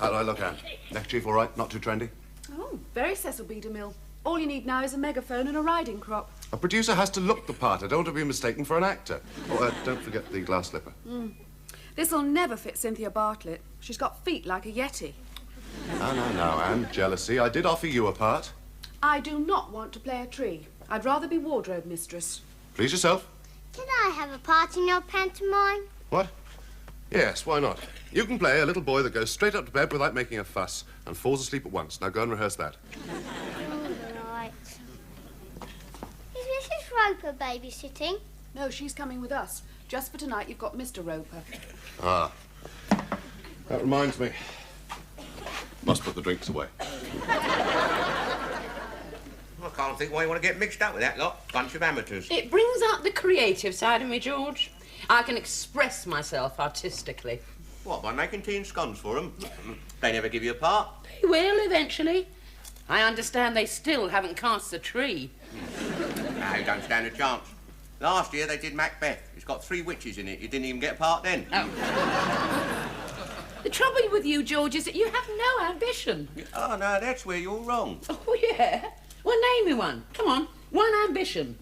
How do I look, Anne? Neckerchief all right? Not too trendy? Oh, very Cecil B. DeMille. All you need now is a megaphone and a riding crop. A producer has to look the part. I don't want to be mistaken for an actor. Oh, don't forget the glass slipper. This'll never fit Cynthia Bartlett. She's got feet like a yeti. No, Anne. Jealousy. I did offer you a part. I do not want to play a tree. I'd rather be wardrobe mistress. Please yourself. Can I have a part in your pantomime? What? Yes, why not? You can play a little boy that goes straight up to bed without making a fuss and falls asleep at once. Now go and rehearse that. All right. Is Mrs. Roper babysitting? No, she's coming with us. Just for tonight, you've got Mr. Roper. Ah. That reminds me. Must put the drinks away. I can't think why you want to get mixed up with that lot. Bunch of amateurs. It brings out the creative side of me, George. I can express myself artistically. What, by making tea and scones for them? They never give you a part. They will eventually. I understand they still haven't cast the tree. No, you don't stand a chance. Last year they did Macbeth. It's got 3 witches in it. You didn't even get a part then. Oh. The trouble with you, George, is that you have no ambition. Oh, no, that's where you're wrong. Oh, yeah? Well, name me one. Come on, one ambition.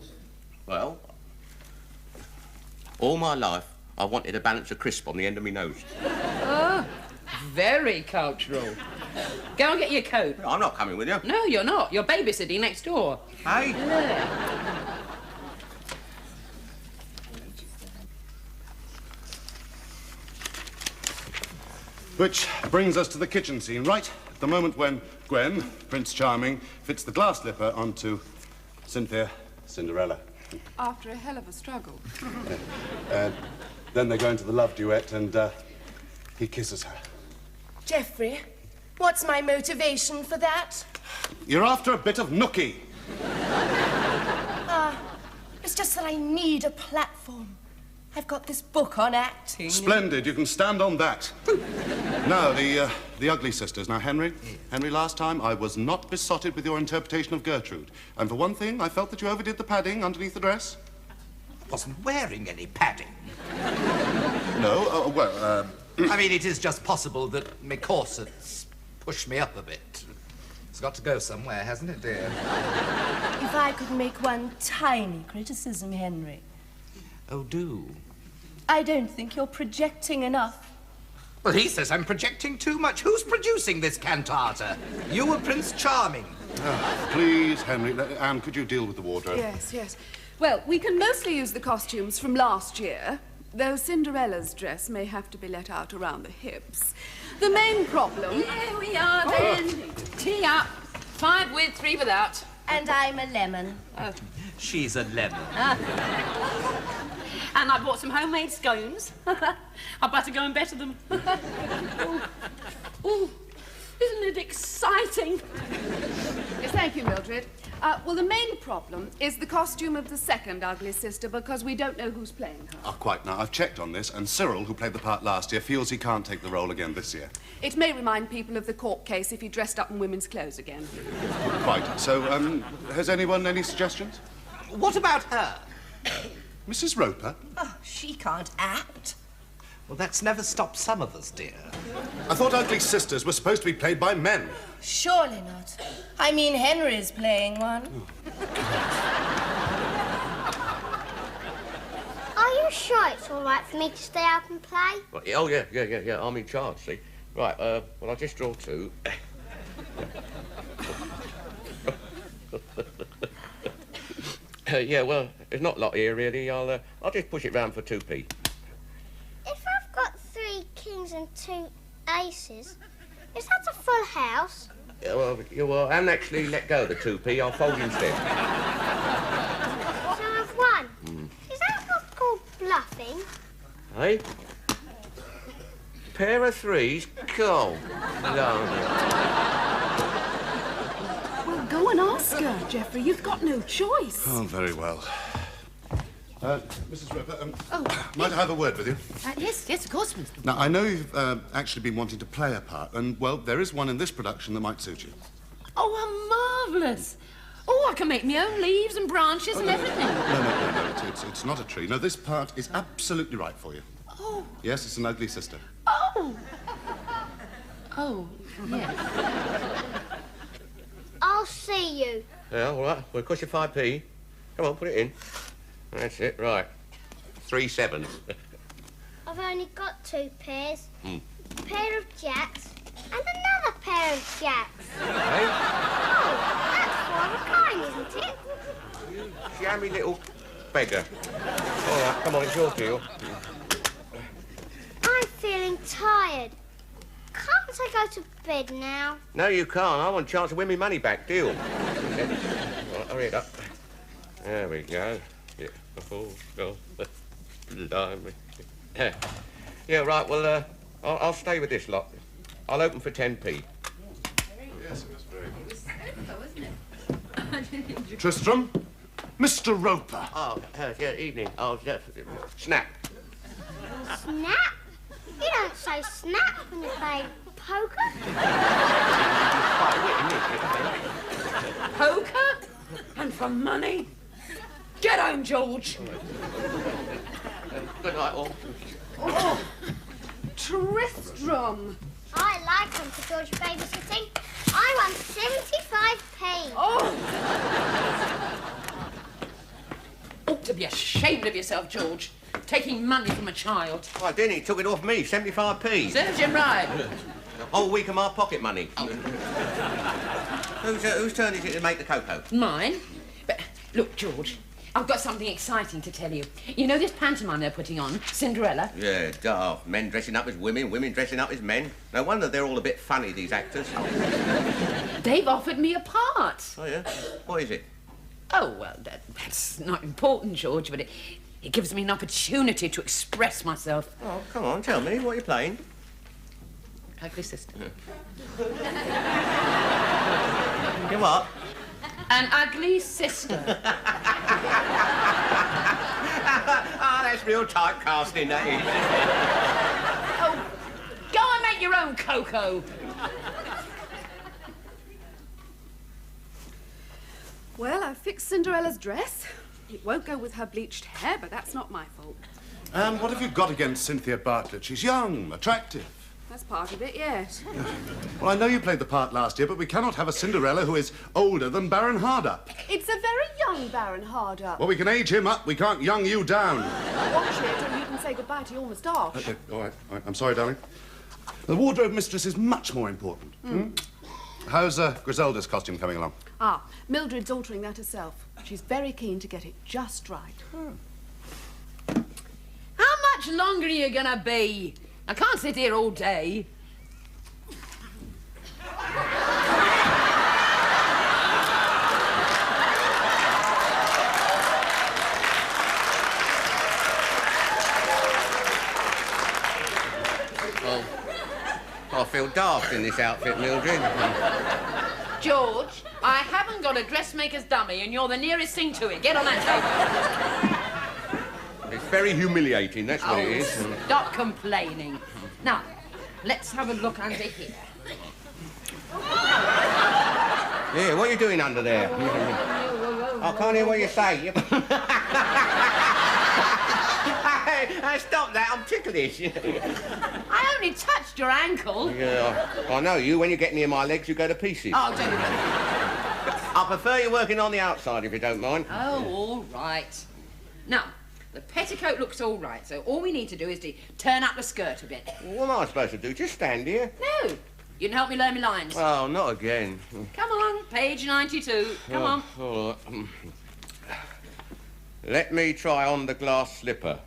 Well, all my life, I wanted a balance of crisp on the end of my nose. Oh, very cultural. Go and get your coat. I'm not coming with you. No, you're not. You're babysitting next door. Hey? Yeah. Which brings us to the kitchen scene, right at the moment when Gwen, Prince Charming, fits the glass slipper onto Cynthia, Cinderella. After a hell of a struggle. Then they go into the love duet and he kisses her. Geoffrey, what's my motivation for that? You're after a bit of nookie. It's just that I need a platform. I've got this book on acting. Splendid, you can stand on that. Now, the ugly sisters. Now, Henry, last time I was not besotted with your interpretation of Gertrude. And for one thing, I felt that you overdid the padding underneath the dress. Wasn't wearing any padding. No, I mean, it is just possible that my corsets push me up a bit. It's got to go somewhere, hasn't it, dear? If I could make one tiny criticism, Henry. Oh, do? I don't think you're projecting enough. Well, he says I'm projecting too much. Who's producing this cantata? You or Prince Charming? Please, Henry. Anne, could you deal with the wardrobe? Yes. Well, we can mostly use the costumes from last year, though Cinderella's dress may have to be let out around the hips. The main problem... Here we are, then. Tea up. 5 with, 3 without. And I'm a lemon. Oh. She's a lemon. And I bought some homemade scones. I better go and better them. Ooh, isn't it exciting? Yes, thank you, Mildred. Well, the main problem is the costume of the second ugly sister, because we don't know who's playing her. Oh, quite. Now, I've checked on this, and Cyril, who played the part last year, feels he can't take the role again this year. It may remind people of the court case if he dressed up in women's clothes again. Quite. So, has anyone any suggestions? What about her? Mrs. Roper? Oh, she can't act. Well, that's never stopped some of us, dear. I thought ugly sisters were supposed to be played by men. Surely not. I mean, Henry's playing one. Are you sure it's all right for me to stay out and play? Well, oh, yeah. I'm in charge, see. Right, well, I'll just draw 2. Yeah, well, there's not a lot here, really. I'll just push it round for 2p. If I've got 3 kings and 2 aces, is that a full house? Yeah, well, you haven't actually let go of the 2p. I'll fold instead. So I've won. Is that what's called bluffing? Hey? Pair of 3s? Go. Well, go and ask her, Geoffrey. You've got no choice. Oh, very well. Mrs. Roper, might I have a word with you? Yes, of course, Mr. Now, I know you've actually been wanting to play a part, and, well, there is one in this production that might suit you. Oh, how marvellous. Oh, I can make my own leaves and branches and everything. No. It's not a tree. No, this part is absolutely right for you. Oh. Yes, it's an ugly sister. Oh. Oh, yes. I'll see you. Yeah, all right. Well, it cost you 5p. Come on, put it in. That's it, right. 3 sevens. I've only got 2 pairs. Hmm. A pair of jacks and another pair of jacks. Hey? Oh, that's one of a kind, isn't it? You jammy little beggar. All right, come on, it's your deal. I'm feeling tired. Can't I go to bed now? No, you can't. I want a chance to win me money back. Deal. Right, hurry it up. There we go. Yeah. Oh, God. Blimey. Yeah, right. Well, I'll stay with this lot. I'll open for 10p. Yes, it was very... Tristram? Mr. Roper. Oh, yeah, evening. Oh, yeah, snap. Snap? You don't say snap when you play poker. Quite a wit, isn't it? Poker? And for money? Get home, George. Good night, all. Oh, Tristram. I like Uncle George babysitting. I won 75p. Oh! Ought to be ashamed of yourself, George. Taking money from a child. Well, didn't he? Took it off me, 75p. Serves him right. A whole week of my pocket money. Whose turn is it to make the cocoa? Mine. But look, George, I've got something exciting to tell you. You know this pantomime they're putting on, Cinderella? Yeah, daft. Men dressing up as women, women dressing up as men. No wonder they're all a bit funny, these actors. They've offered me a part. Oh, yeah? What is it? Oh, well, that's not important, George, but it gives me an opportunity to express myself. Oh, come on, tell me. What are you playing? Ugly sister. You what? An ugly sister. Ah, that's real typecasting, that is. Oh, go and make your own cocoa. Well, I've fixed Cinderella's dress. It won't go with her bleached hair, but that's not my fault. And what have you got against Cynthia Bartlett? She's young, attractive. That's part of it, yes. Well, I know you played the part last year, but we cannot have a Cinderella who is older than Baron Hardup. It's a very young Baron Hardup. Well, we can age him up. We can't young you down. Watch it, or you can say goodbye to your moustache. Okay, all right. I'm sorry, darling. The wardrobe mistress is much more important. How's Griselda's costume coming along? Ah, Mildred's altering that herself. She's very keen to get it just right. How much longer are you gonna be? I can't sit here all day. Well, I feel daft in this outfit, Mildred. George, I haven't got a dressmaker's dummy and you're the nearest thing to it. Get on that table. It's very humiliating, that's what it is. Stop complaining. Now, let's have a look under here. Yeah, what are you doing under there? I can't hear what you say. Hey, stop that, I'm ticklish. I only touched your ankle. Yeah, I know you. When you get near my legs, you go to pieces. Oh, don't you? I prefer you working on the outside, if you don't mind. Oh, all right. Now, the petticoat looks all right, so all we need to do is to turn up the skirt a bit. What am I supposed to do? Just stand here? No, you can help me learn my lines. Oh, not again. Come on, page 92. Come on. All right. Let me try on the glass slipper.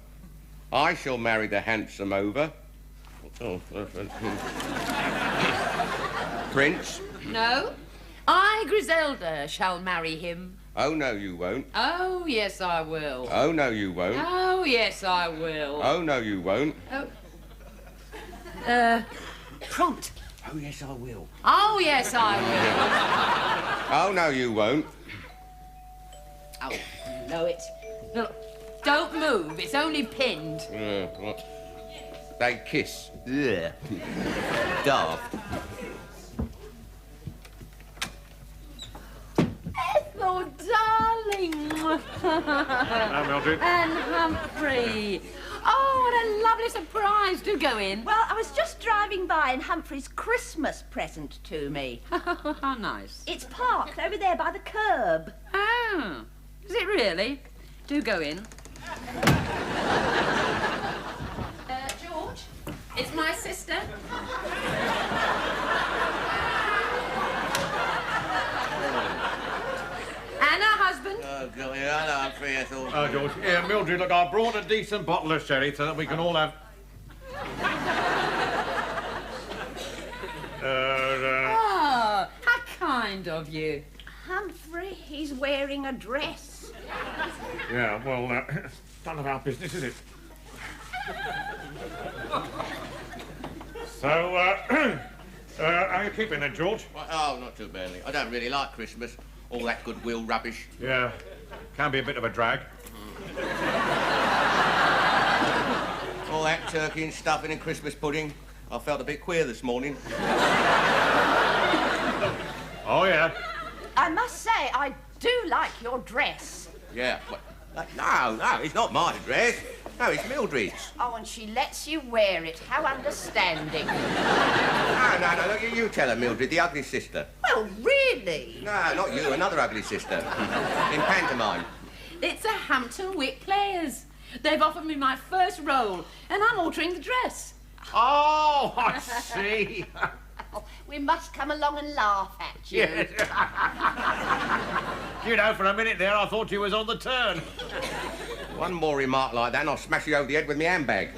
I shall marry the handsome over. Oh, Prince? No, I, Griselda, shall marry him. Oh, no, you won't. Oh, yes, I will. Oh, no, you won't. Oh, yes, I will. Oh, no, you won't. Prompt. Oh, yes, I will. Oh, yes, I Oh, no, you won't. will. Oh, you know it. Look, don't move. It's only pinned. What? They kiss. Ugh. Daft. Oh, darling. Hello, Mildred. And Humphrey. Oh, what a lovely surprise. Do go in. Well, I was just driving by and Humphrey's Christmas present to me. How nice. It's parked over there by the curb. Oh, is it really? Do go in. George, it's my sister. And her husband. Oh, God, yeah, hello, Humphrey, that's all. Oh, George. Yeah, Mildred, look, I brought a decent bottle of sherry so that we can all have... Oh, how kind of you. Humphrey, he's wearing a dress. Yeah, well, none of our business, is it? So, how are you keeping then, George? Oh, not too badly. I don't really like Christmas. All that goodwill rubbish. Yeah, can be a bit of a drag. All that turkey and stuffing and Christmas pudding. I felt a bit queer this morning. Oh, yeah. I must say, I do like your dress. Yeah, but... No, it's not my dress. No, it's Mildred's. Oh, and she lets you wear it. How understanding. No, look, you tell her, Mildred, the ugly sister. Well, really? No, not you, another ugly sister. In pantomime. It's a Hampton Wick Players. They've offered me my first role, and I'm altering the dress. Oh, I see. Oh, we must come along and laugh at you. Yes. You know, for a minute there, I thought you was on the turn. One more remark like that and I'll smash you over the head with my handbag.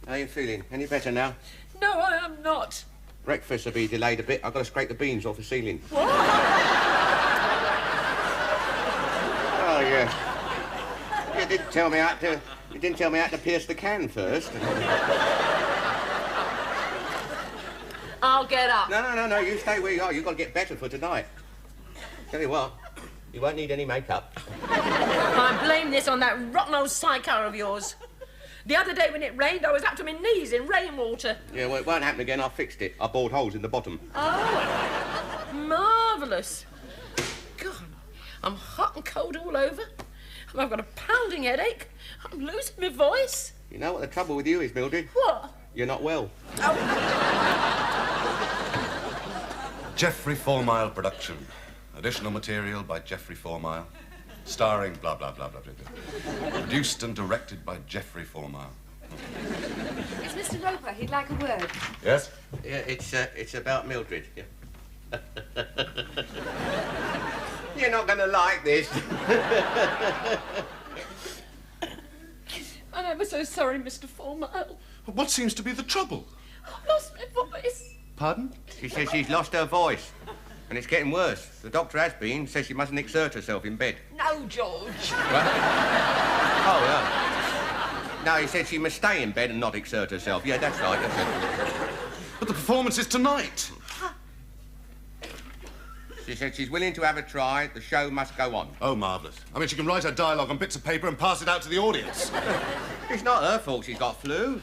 How are you feeling? Any better now? No, I am not. Breakfast will be delayed a bit. I've got to scrape the beans off the ceiling. What? Oh, yeah. You didn't tell me how to pierce the can first. I'll get up. No. You stay where you are. You've got to get better for tonight. Tell you what, you won't need any makeup. I blame this on that rotten old sidecar of yours. The other day when it rained, I was up to my knees in rainwater. Yeah, well, it won't happen again. I fixed it. I bored holes in the bottom. Oh, marvellous. God, I'm hot and cold all over. And I've got a pounding headache. I'm losing my voice. You know what the trouble with you is, Mildred? What? You're not well. Geoffrey Four-Mile production. Additional material by Geoffrey Four-Mile. Starring blah, blah, blah, blah, blah, blah. Produced and directed by Geoffrey Four-Mile. It's Mr. Roper. He'd like a word. Yes? Yeah, it's about Mildred. Yeah. You're not going to like this. I'm ever so sorry, Mr. Four-Mile. What seems to be the trouble? I've lost my voice. Pardon? She says she's lost her voice. And it's getting worse. The doctor has been, says she mustn't exert herself in bed. No, George. What? Oh, yeah. No, he said she must stay in bed and not exert herself. Yeah, that's right. That's it. But the performance is tonight. She said she's willing to have a try. The show must go on. Oh, marvellous. I mean, she can write her dialogue on bits of paper and pass it out to the audience. It's not her fault she's got flu.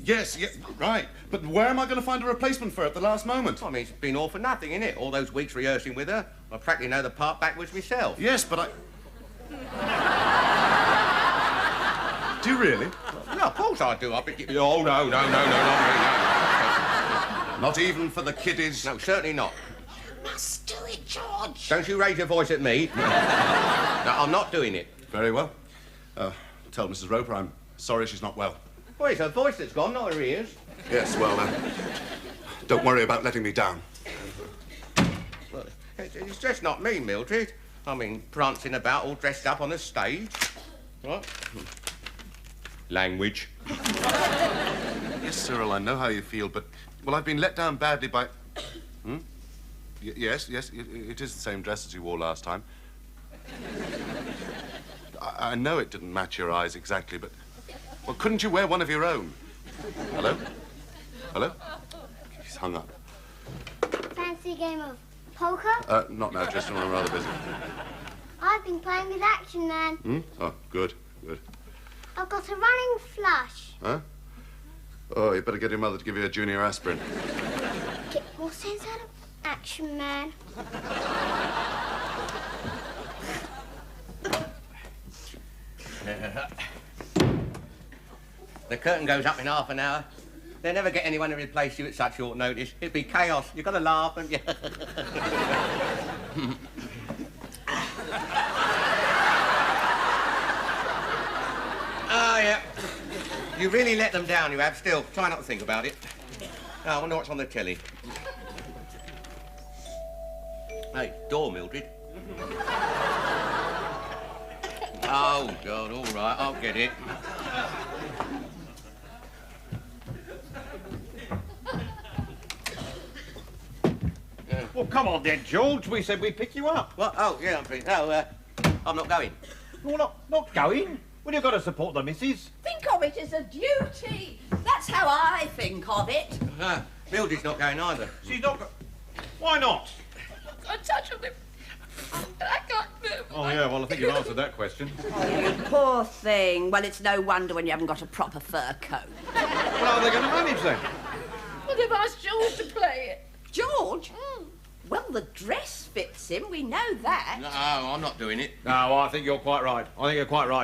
Yes, right. But where am I going to find a replacement for her at the last moment? I mean, it's been all for nothing, innit? All those weeks rehearsing with her. I practically know the part backwards myself. Yes, but Do you really? No, of course I do. Oh, no, not me, Not even for the kiddies? no. No, certainly not. Must do it, George. Don't you raise your voice at me. No, I'm not doing it. Very well. Tell Mrs. Roper I'm sorry she's not well. Well, it's her voice that's gone, not her ears. Yes, well, don't worry about letting me down. Well, it's just not me, Mildred. I mean, prancing about all dressed up on a stage. What? Language. Yes, Cyril, I know how you feel, but... Well, I've been let down badly by... Hmm? Yes, it is the same dress as you wore last time. I know it didn't match your eyes exactly, but... Well, couldn't you wear one of your own? Hello? Hello? He's hung up. Fancy a game of poker? Not now, Tristan. I'm rather busy. I've been playing with Action Man. Hmm? Oh, good. I've got a running flush. Huh? Oh, you better get your mother to give you a junior aspirin. Get more sense out of Action Man. The curtain goes up in half an hour. They'll never get anyone to replace you at such short notice. It'd be chaos. You've got to laugh and... Oh, yeah. You really let them down, you have. Still, try not to think about it. Oh, I wonder what's on the telly. Hey, door, Mildred. Oh, God, all right, I'll get it. Well, come on then, George. We said we'd pick you up. What? Oh, yeah, I'm free. No, I'm not going. Well, not going. Well, you've got to support the missus. Think of it as a duty. That's how I think of it. Mildred's not going either. She's not... Why not? I can't touch on him. I can't move. Oh, yeah, well, I think you've answered that question. Oh, you poor thing. Well, it's no wonder when you haven't got a proper fur coat. Well, how are they going to manage then? Well, they've asked George to play it. George? Well, the dress fits him, we know that. No, I'm not doing it. No, I think you're quite right.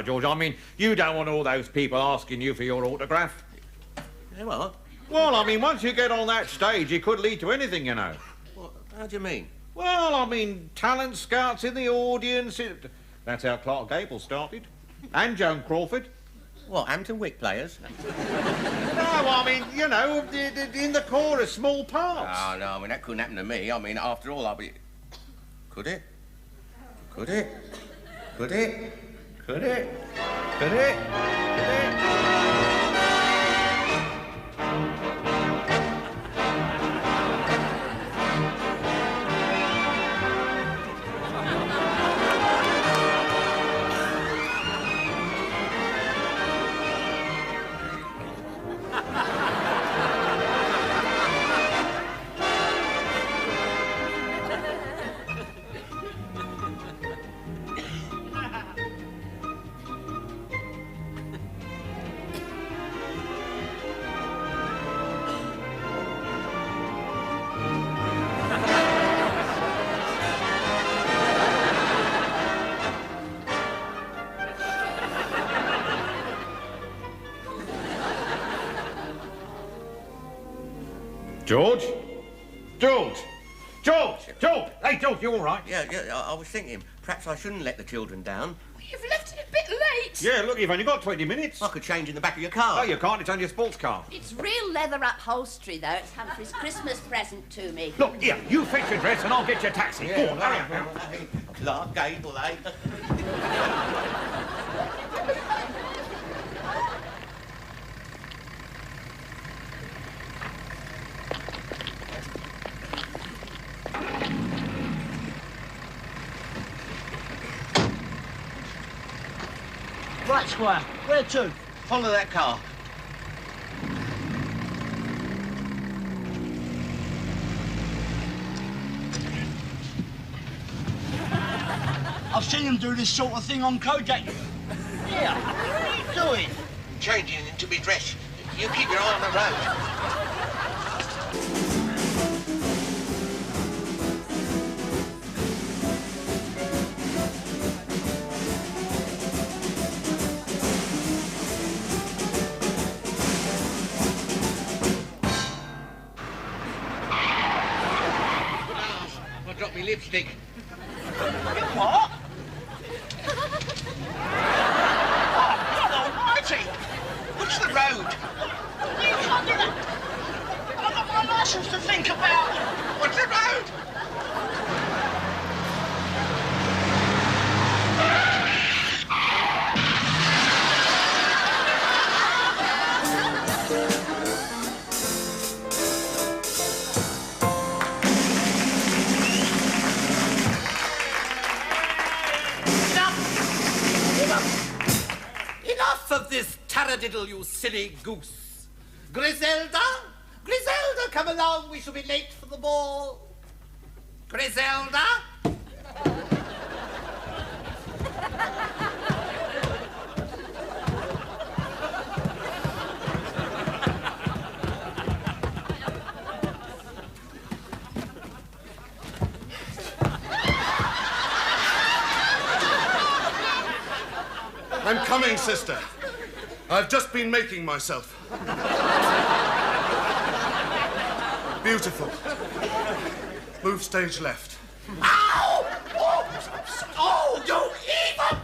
George. I mean, you don't want all those people asking you for your autograph. Yeah, what? Well, I mean, once you get on that stage, it could lead to anything, you know. What? How do you mean? Well, I mean, talent scouts in the audience. That's how Clark Gable started. And Joan Crawford. What, Hampton Wick players? No, I mean, you know, in the chorus, small parts. Oh, no, I mean, that couldn't happen to me. I mean, after all, I'll be... Could it? Could it? Could it? Could it? Could it? Could it? George? George! Hey, George, you all right? Yeah, I was thinking, perhaps I shouldn't let the children down. You've left it a bit late. Yeah, look, you've only got 20 minutes. I could change in the back of your car. Oh, you can't. It's only a sports car. It's real leather upholstery, though. It's Humphrey's Christmas present to me. Look, here, you fetch your dress and I'll get your taxi. Go on, hurry up now. Clark Gable, eh? Right, Squire. Where to? Follow that car. I've seen them do this sort of thing on Kodak. Yeah, what are you doing? Changing into me dress. You keep your eye on the road. I dropped my lipstick. What? Oh, God almighty! What's the road? You can't do that! I've got my licence to think about! What's the road? of this taradiddle, you silly goose. Griselda? Griselda, come along. We shall be late for the ball. Griselda? I'm coming, sister. I've just been making myself. Beautiful. Move stage left. Ow! Oh, you evil!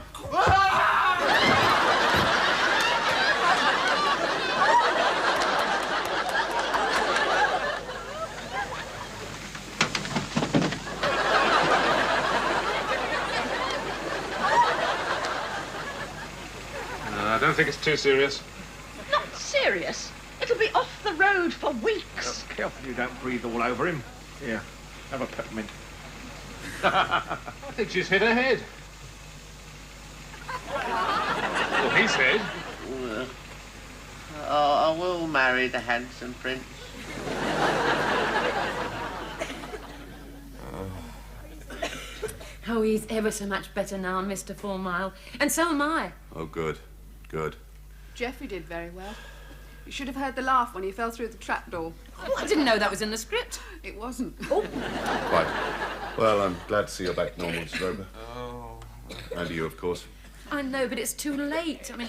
I don't think it's too serious. Not serious. It'll be off the road for weeks. Careful you don't breathe all over him. Here, have a peppermint. I think she's hit her head. Well, he said. I will marry the handsome prince. Oh, he's ever so much better now, Mr. 4 Mile. And so am I. Oh, good. Good. Geoffrey did very well. You should have heard the laugh when he fell through the trapdoor. Oh, I didn't know that was in the script. It wasn't. Oh. Quite. Well, I'm glad to see you're back normal, Mrs. Roper. Oh. And you, of course. I know, but it's too late. I mean,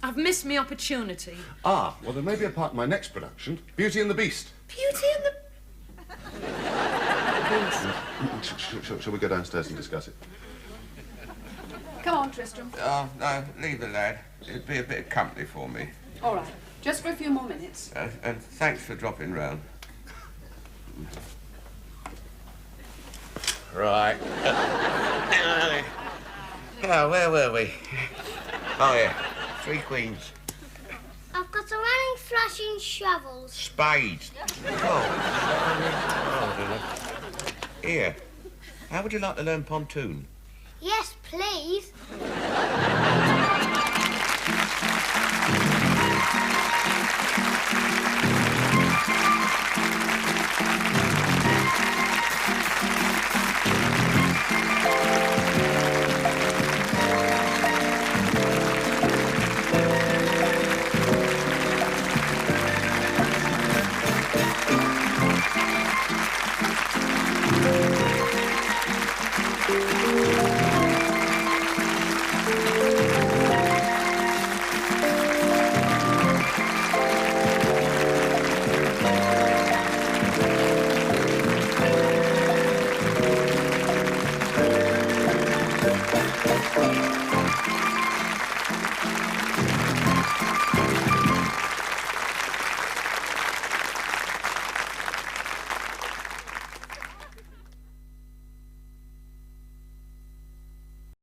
I've missed my opportunity. Ah, well, there may be a part in my next production, Beauty and the Beast. Beauty and the... Shall we go downstairs and discuss it? Come on, Tristram. Oh, no, leave the lad. It'd be a bit of company for me. All right. Just for a few more minutes. And thanks for dropping round. Right. Now, where were we? Oh, yeah. 3 queens. I've got a running, thrashing, shovels. Spades. Here. How would you like to learn pontoon? Yes, please.